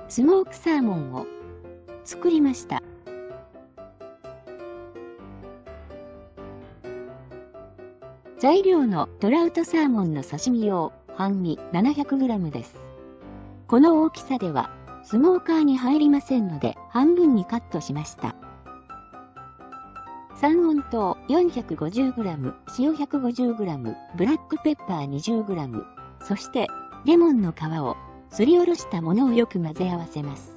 スモークサーモンを作りました。材料のトラウトサーモンの刺身用半身 700g です。この大きさではスモーカーに入りませんので半分にカットしました。三温糖 450g、塩 150g、ブラックペッパー 20g、そしてレモンの皮をすりおろしたものをよく混ぜ合わせます。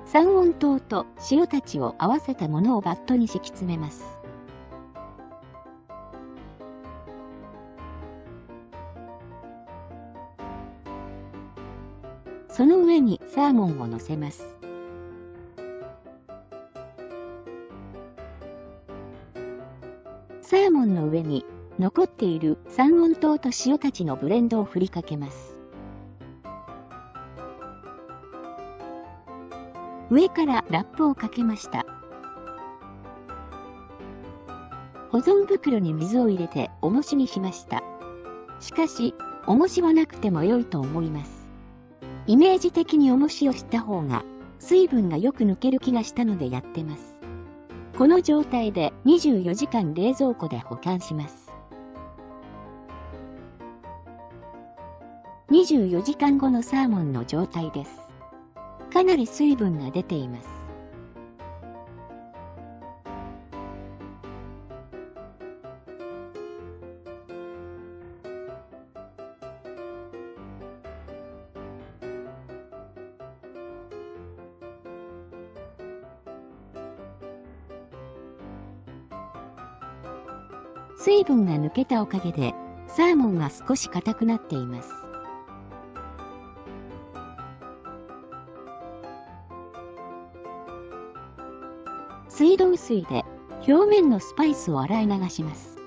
三温糖と塩たちを合わせたものをバットに敷き詰めます。その上にサーモンを乗せます。サーモンの上に残っている三温糖と塩たちのブレンドを振りかけます。上からラップをかけました。保存袋に水を入れて重しにしました。しかし、重しはなくても良いと思います。イメージ的に重しをした方が水分がよく抜ける気がしたのでやってます。この状態で24時間冷蔵庫で保管します。24時間後のサーモンの状態です。かなり水分が出ています。水分が抜けたおかげで、サーモンが少し硬くなっています。水道水で表面のスパイスを洗い流します。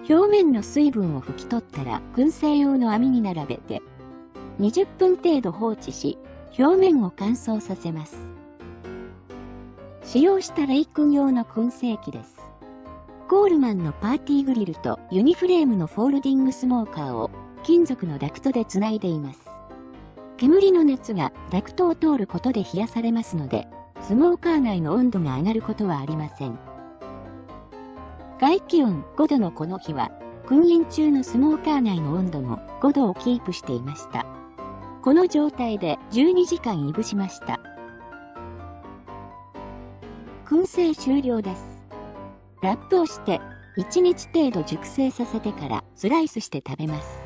表面の水分を拭き取ったら燻製用の網に並べて20分程度放置し、表面を乾燥させます。使用したレイ君用の燻製機です。コールマンのパーティーグリルとユニフレームのフォールディングスモーカーを金属のダクトでつないでいます。煙の熱がダクトを通ることで冷やされますので、スモーカー内の温度が上がることはありません。外気温5度のこの日は、燻煙中のスモーカー内の温度も5度をキープしていました。この状態で12時間いぶしました。燻製終了です。ラップをして1日程度熟成させてからスライスして食べます。